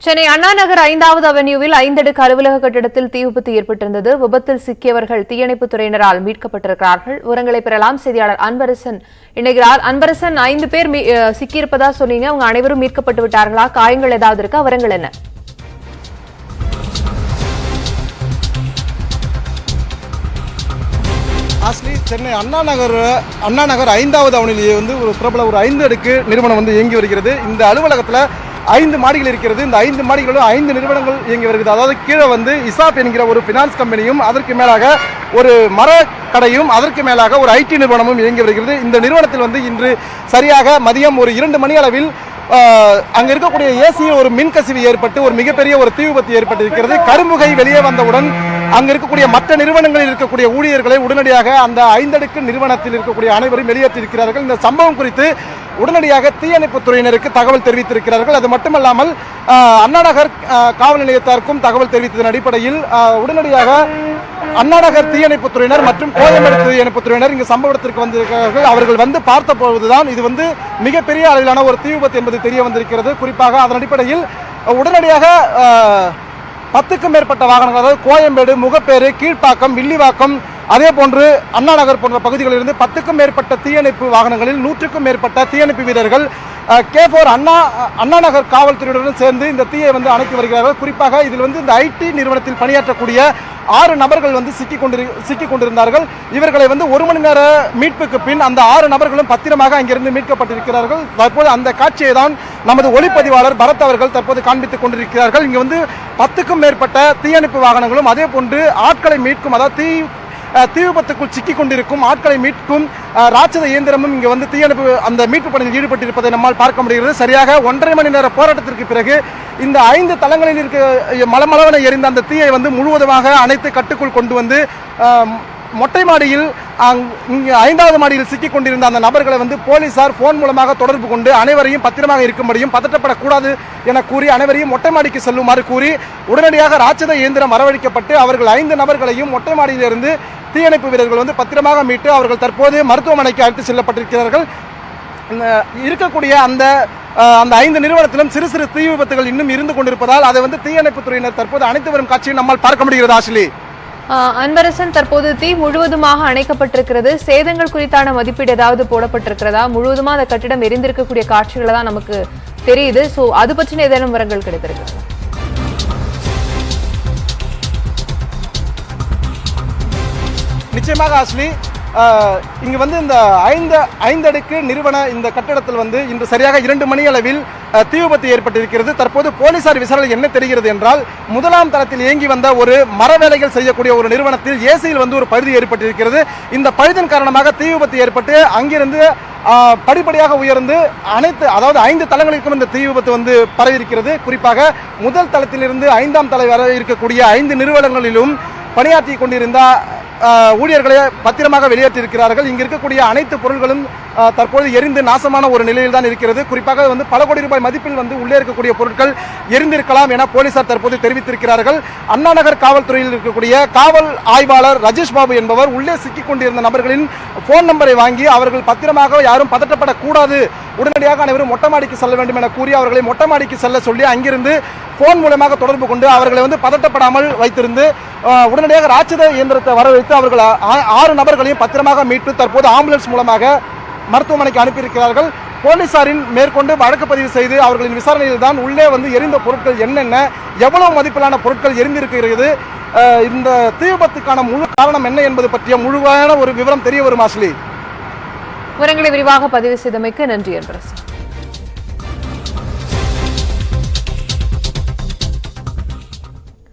சென்னை அண்ணா நகர் 5வது அவென்யூவில் 5 அடுக்கு அலுவலக கட்டிடத்தில் தீ விபத்து ஏற்பட்டிருந்தது. விபத்தில் சிக்கியவர்கள் தீயணைப்புத் துறையினரால் மீட்கப்பட்டிருக்கிறார்கள். விவரங்களை பெறலாம். செய்தியாளர் அன்பரசன் இணைகிறார். அன்பரசன், 5 பேர் சிக்கியிருப்பதா சொன்னீங்க. அவங்க அனைவரும் மீட்கப்பட்டு விட்டார்களா? காயங்கள் ஏதாவது இருக்கா? விவரங்கள் என்ன? சென்னை அண்ணா நகர் 5வது அவனிலேயே ஒரு பிரபல 5 அடுக்கு நிறுவனம் இயங்கி வருகிறது. இந்த அலுவலகத்தில் 5 மாடிகள் இருக்கிறது. இந்த 5 மாடிகளும் 5 நிறுவனங்கள் இயங்கி வருகிறது. அதாவது கீழே இசாப் என்கிற ஒரு பினான்ஸ் கம்பெனியும், அதற்கு மேலாக ஒரு மரக்கடையும், அதற்கு மேலாக ஒரு ஐடி நிறுவனமும் இயங்கி வருகிறது. இந்த நிறுவனத்தில் இன்று சரியாக மதியம் 2 மணி அளவில் அங்க இருக்கக்கூடிய ஏசியில் ஒரு மின்கசிவு ஏற்பட்டு ஒரு மிகப்பெரிய ஒரு தீ விபத்து ஏற்பட்டிருக்கிறது. கரும்புகை வெளியே வந்தவுடன் அங்க இருக்கக்கூடிய மற்ற நிறுவனங்களில் இருக்கக்கூடிய ஊழியர்களை உடனடியாக அந்த 5 அடுக்கு நிறுவனத்தில் இருக்கக்கூடிய அனைவரும் வெளியேற்றிருக்கிறார்கள். இந்த சம்பவம் குறித்து உடனடியாக தீயணைப்புத் துறையினருக்கு தகவல் தெரிவித்திருக்கிறார்கள். அது மட்டுமல்லாமல் அண்ணா நகர் காவல் நிலையத்திற்கும் தகவல் தெரிவித்ததன் அடிப்படையில் உடனடியாக அண்ணா நகர் தீயணைப்புத் துறையினர் மற்றும் கோயம்பேடு தீயணைப்புத் துறையினர் இங்கு சம்பவத்திற்கு வந்திருக்கிறார்கள். அவர்கள் பார்த்த போதுதான் இது மிகப்பெரிய அளவிலான ஒரு தீ விபத்து என்பது தெரிய வந்திருக்கிறது. குறிப்பாக அதன் அடிப்படையில் உடனடியாக 10க்கும் மேற்பட்ட வாகனங்கள், அதாவது கோயம்பேடு, முகப்பேறு, கீழ்ப்பாக்கம், வில்லிவாக்கம், அதே போன்று அண்ணா நகர் போன்ற பகுதிகளிலிருந்து 10க்கும் மேற்பட்ட தீயணைப்பு வாகனங்களில் 100க்கும் மேற்பட்ட தீயணைப்பு வீரர்கள் K4 அண்ணா நகர் காவல்துறையுடன் சேர்ந்து இந்த தீயை அணைத்து வருகிறார்கள். குறிப்பாக இதில் இந்த ஐடி நிறுவனத்தில் பணியாற்றக்கூடிய 6 நபர்கள் சிக்கிக் கொண்டிருந்தார்கள். இவர்களை 1 மணி நேர மீட்புக்கு பின் அந்த 6 நபர்களும் பத்திரமாக அங்கிருந்து மீட்கப்பட்டிருக்கிறார்கள். தற்போது அந்த காட்சியை தான் நமது ஒளிப்பதிவாளர் பரத் அவர்கள் தற்போது காண்பித்துக் கொண்டிருக்கிறார்கள். இங்கு 10க்கும் மேற்பட்ட தீயணைப்பு வாகனங்களும், அதே போன்று ஆட்களை மீட்கும், அதாவது தீ விபத்துக்குள் சிக்கிக் கொண்டிருக்கும் ஆட்களை மீட்கும் ராட்சத இயந்திரமும் இங்கு தீயணைப்பு அந்த மீட்பு பணியில் ஈடுபட்டிருப்பதை நம்மால் பார்க்க முடிகிறது. சரியாக 1.5 மணி நேர போராட்டத்திற்கு பிறகு இந்த 5 தளங்களில் இருக்க மலமளவென எரிந்த அந்த தீயை முழுவதுமாக அணைத்து கட்டுக்குள் கொண்டு மொட்டை மாடியில் 5வது மாடியில் சிக்கிக் கொண்டிருந்த அந்த நபர்களை போலீசார் போன் மூலமாக தொடர்பு கொண்டு அனைவரையும் பத்திரமாக இருக்கும்படியும், பதற்றப்படக்கூடாது என கூறி அனைவரையும் மொட்டை மாடிக்கு செல்லுமாறு கூறி உடனடியாக ராட்சத இயந்திரம் வரவழைக்கப்பட்டு அவர்கள் 5 நபர்களையும் மொட்டை மாடியிலிருந்து தீயணைப்பு வீரர்கள் பத்திரமாக மீட்டு அவர்கள் தற்போது மருத்துவமனைக்கு அழைத்து செல்லப்பட்டிருக்கிறார்கள். இருக்கக்கூடிய அந்த 5 நிறுவனத்திலும் சிறு சிறு தீ விபத்துகள் இன்னும் இருந்து கொண்டிருப்பதால் அதை தீயணைப்பு துறையினர் தற்போது அனைத்து வரும் காட்சியை நம்மால் பார்க்க முடிகிறது. ஆஷ்லி, அன்பரசன், தற்போது தீ முழுவதுமாக அணைக்கப்பட்டிருக்கிறது. சேதங்கள் குறித்தான மதிப்பீடு ஏதாவது போடப்பட்டிருக்கிறதா? முழுவதுமா அந்த கட்டிடம் எரிந்திருக்கக்கூடிய காட்சிகளை தான் நமக்கு தெரியுது. சோ அது பற்றின ஏதேனும் விவரங்கள் கிடைத்திருக்கிறது? நிச்சயமாக ஆஷ்லி, இங்கு இந்த 5 அடுக்கு நிறுவன இந்த கட்டிடத்தில் இன்று சரியாக 2 மணி அளவில் தீ விபத்து ஏற்பட்டிருக்கிறது. தற்போது போலீசார் விசாரணை என்ன தெரிகிறது என்றால், 1ஆம் தளத்தில் இயங்கி வந்த ஒரு மர வேலைகள் செய்யக்கூடிய ஒரு நிறுவனத்தில் ஏசியில் ஒரு பழுது ஏற்பட்டிருக்கிறது. இந்த பழுதின் காரணமாக தீ விபத்து ஏற்பட்டு அங்கிருந்து படிப்படியாக உயர்ந்து அதாவது 5 தளங்களுக்கும் இந்த தீ விபத்து பரவி இருக்கிறது. குறிப்பாக முதல் தளத்திலிருந்து 5ஆம் தளம் வரை இருக்கக்கூடிய 5 நிறுவனங்களிலும் பணியாற்றி கொண்டிருந்த ஊழியர்களை பத்திரமாக வெளியேற்றிருக்கிறார்கள். இங்கு இருக்கக்கூடிய அனைத்து பொருட்களும் தற்போது எரிந்து நாசமான ஒரு நிலையில் தான் இருக்கிறது. குறிப்பாக பல கோடி ரூபாய் மதிப்பில் உள்ளே இருக்கக்கூடிய பொருட்கள் எரிந்திருக்கலாம் என போலீசார் தற்போது தெரிவித்திருக்கிறார்கள். அண்ணா நகர் காவல்துறையில் இருக்கக்கூடிய காவல் ஆய்வாளர் ராஜேஷ் பாபு என்பவர் உள்ளே சிக்கிக் கொண்டிருந்த நபர்களின் போன் நம்பரை வாங்கி அவர்கள் பத்திரமாக யாரும் பதற்றப்படக்கூடாது, உடனடியாக அனைவரும் மொட்டை மாடிக்கு செல்ல வேண்டும் என கூறி அவர்களை மொட்டை மாடிக்கு செல்ல சொல்லி அங்கிருந்து போன் மூலமாக தொடர்பு கொண்டு அவர்களை பதட்டப்படாமல் வைத்திருந்து உடனடியாக ராட்சத இயந்திரத்தை வரவைத்து அவர்கள் 6 நபர்களையும் பத்திரமாக மீட்டு தற்போது ஆம்புலன்ஸ் மூலமாக மருத்துவமனைக்கு அனுப்பியிருக்கிறார்கள். போலீசாரின் மேற்கொண்டு வழக்கு பதிவு செய்து அவர்களின் விசாரணையில் தான் உள்ளே எரிந்த பொருட்கள் என்னென்ன, எவ்வளவு மதிப்பிலான பொருட்கள் எரிந்திருக்கிறது, இந்த தீ விபத்துக்கான முழு காரணம் என்ன என்பது பற்றிய முழுமையான ஒரு விவரம் தெரிய வரும். ஆஷ்லி, விவரங்களை விரிவாக பதிவு செய்தமைக்கு நன்றி.